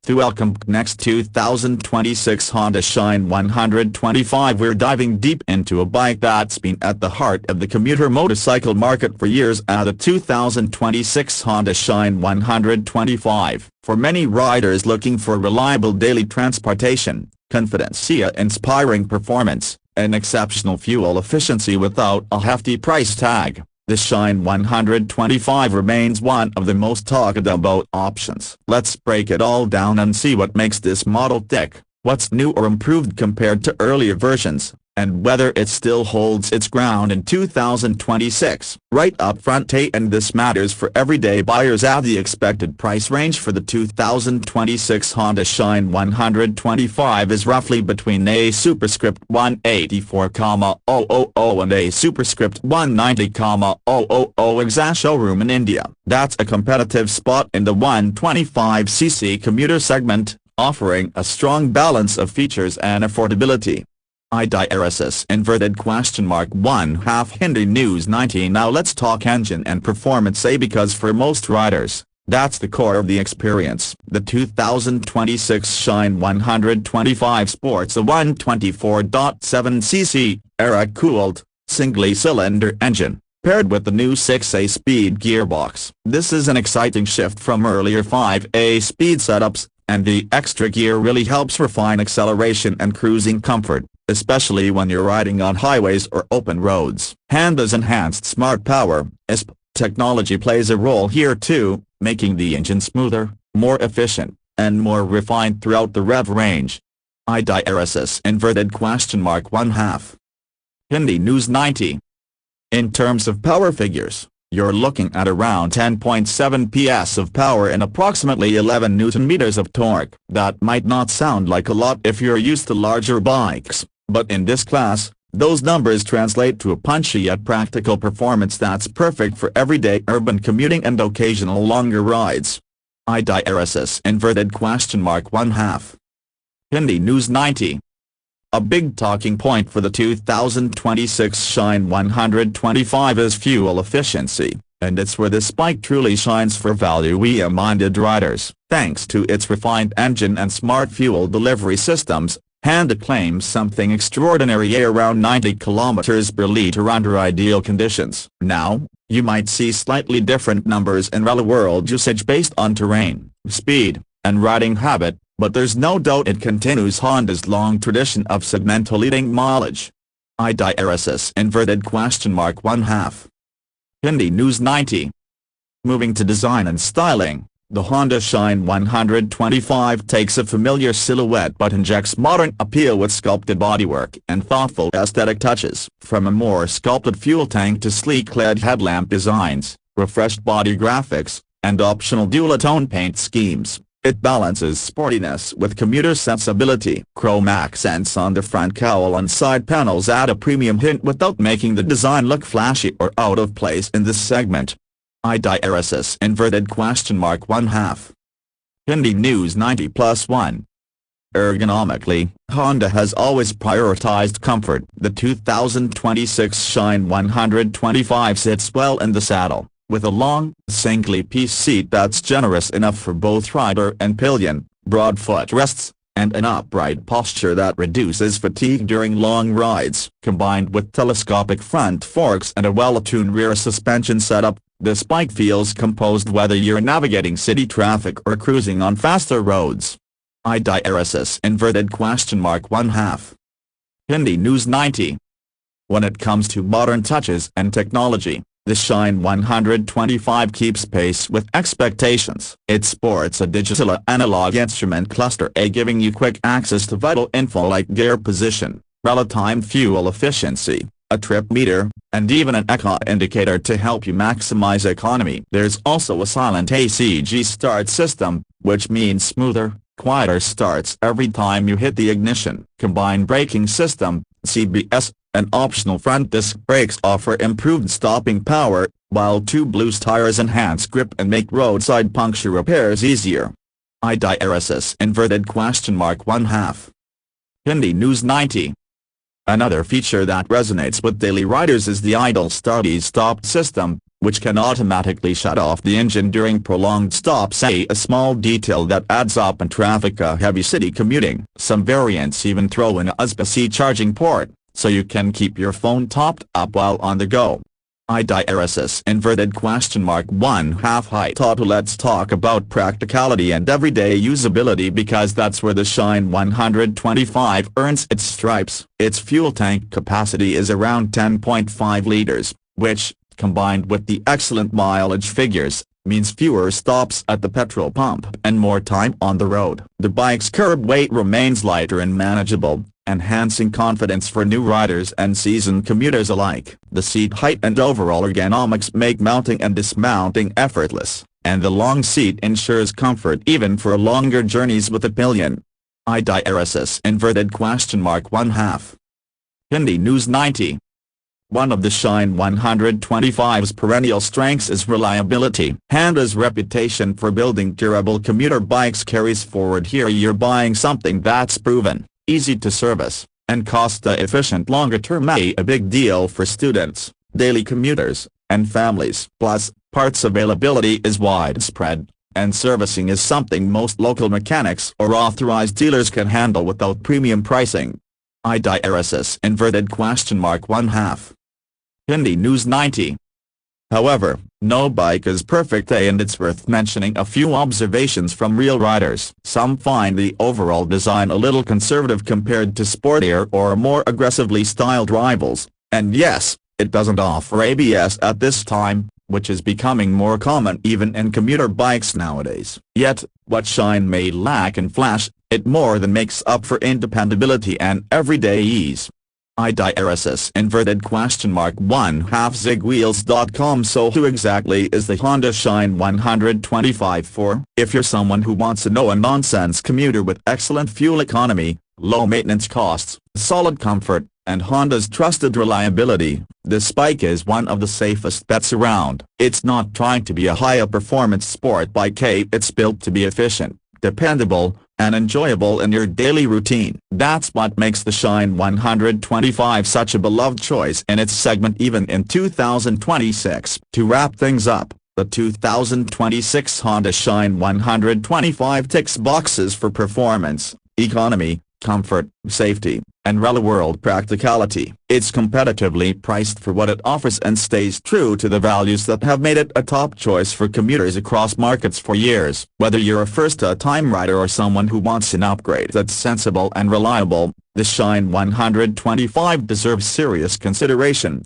To welcome next 2026 Honda Shine 125. We're diving deep into a bike that's been at the heart of the commuter motorcycle market for years. The 2026 Honda Shine 125. For many riders looking for reliable daily transportation, confidence, inspiring performance, and exceptional fuel efficiency without a hefty price tag, the Shine 125 remains one of the most talked about options. Let's break it all down and see what makes this model tick, what's new or improved compared to earlier versions, and whether it still holds its ground in 2026. Right up front, and this matters for everyday buyers. The expected price range for the 2026 Honda Shine 125 is roughly between a superscript 184,000 and a superscript 190,000 exact. Showroom in India. That's a competitive spot in the 125cc commuter segment, offering a strong balance of features and affordability. IDRSS inverted question mark 1/2 Hindi News 90. Now let's talk engine and performance, because for most riders, that's the core of the experience. The 2026 Shine 125 sports a 124.7cc, air-cooled, single-cylinder engine, paired with the new 6A-speed gearbox. This is an exciting shift from earlier 5A-speed setups, and the extra gear really helps refine acceleration and cruising comfort, especially when you're riding on highways or open roads. Honda's enhanced Smart Power (ISP) technology plays a role here too, making the engine smoother, more efficient, and more refined throughout the rev range. IDRSS inverted question mark 1/2 Hindi News 90. In terms of power figures, you're looking at around 10.7 PS of power and approximately 11 Nm of torque. That might not sound like a lot if you're used to larger bikes, but in this class, those numbers translate to a punchy yet practical performance that's perfect for everyday urban commuting and occasional longer rides. IDRSS inverted question mark 1/2 Hindi News 90. A big talking point for the 2026 Shine 125 is fuel efficiency, and it's where this bike truly shines for value-minded riders. Thanks to its refined engine and smart fuel delivery systems, Honda claims something extraordinary: around 90 km per liter under ideal conditions. Now, you might see slightly different numbers in real-world usage based on terrain, speed, and riding habit, but there's no doubt it continues Honda's long tradition of segment-leading mileage. IDRSS inverted question mark 1/2 Hindi News 90. Moving to design and styling, the Honda Shine 125 takes a familiar silhouette but injects modern appeal with sculpted bodywork and thoughtful aesthetic touches. From a more sculpted fuel tank to sleek LED headlamp designs, refreshed body graphics, and optional dual-tone paint schemes, it balances sportiness with commuter sensibility. Chrome accents on the front cowl and side panels add a premium hint without making the design look flashy or out of place in this segment. IDRSS inverted question mark 1/2 Hindi News 90+1. Ergonomically, Honda has always prioritized comfort. The 2026 Shine 125 sits well in the saddle, with a long, single-piece seat that's generous enough for both rider and pillion, broad footrests, and an upright posture that reduces fatigue during long rides. Combined with telescopic front forks and a well-attuned rear suspension setup, this bike feels composed whether you're navigating city traffic or cruising on faster roads. IDRSS inverted question mark 1/2 Hindi News 90. When it comes to modern touches and technology, the Shine 125 keeps pace with expectations. It sports a digital analog instrument cluster A, giving you quick access to vital info like gear position, real-time fuel efficiency, a trip meter, and even an eco indicator to help you maximize economy. There's also a silent ACG start system, which means smoother, quieter starts every time you hit the ignition. Combined braking system, CBS, and optional front disc brakes offer improved stopping power, while two Blues tires enhance grip and make roadside puncture repairs easier. IDRSS inverted question mark 1/2 Hindi News 90. Another feature that resonates with daily riders is the idle start-stop system, which can automatically shut off the engine during prolonged stops, a small detail that adds up in traffic-heavy city commuting. Some variants even throw in a USB-C charging port, so you can keep your phone topped up while on the go. *1/2 height auto. Let's talk about practicality and everyday usability, because that's where the Shine 125 earns its stripes. Its fuel tank capacity is around 10.5 liters, which, combined with the excellent mileage figures, means fewer stops at the petrol pump and more time on the road. The bike's curb weight remains lighter and manageable, enhancing confidence for new riders and seasoned commuters alike. The seat height and overall ergonomics make mounting and dismounting effortless, and the long seat ensures comfort even for longer journeys with a pillion. *1/2 Hindi News 90. One of the Shine 125's perennial strengths is reliability. Honda's reputation for building durable commuter bikes carries forward here. You're buying something that's proven, easy to service, and cost-efficient. Longer-term a big deal for students, daily commuters, and families. Plus, parts availability is widespread, and servicing is something most local mechanics or authorized dealers can handle without premium pricing. *1/2 Hindi News 90. However, no bike is perfect, and it's worth mentioning a few observations from real riders. Some find the overall design a little conservative compared to sportier or more aggressively styled rivals, and yes, it doesn't offer ABS at this time, which is becoming more common even in commuter bikes nowadays. Yet, what Shine may lack in flash, it more than makes up for in dependability and everyday ease. *1/2 So who exactly is the Honda Shine 125 for? If you're someone who wants a no-nonsense commuter with excellent fuel economy, low maintenance costs, solid comfort, and Honda's trusted reliability, this bike is one of the safest bets around. It's not trying to be a high-performance sport bike. It's built to be efficient, dependable, and enjoyable in your daily routine. That's what makes the Shine 125 such a beloved choice in its segment even in 2026. To wrap things up, the 2026 Honda Shine 125 ticks boxes for performance, economy, comfort, safety, and real-world practicality. It's competitively priced for what it offers and stays true to the values that have made it a top choice for commuters across markets for years. Whether you're a first-time rider or someone who wants an upgrade that's sensible and reliable, the Shine 125 deserves serious consideration.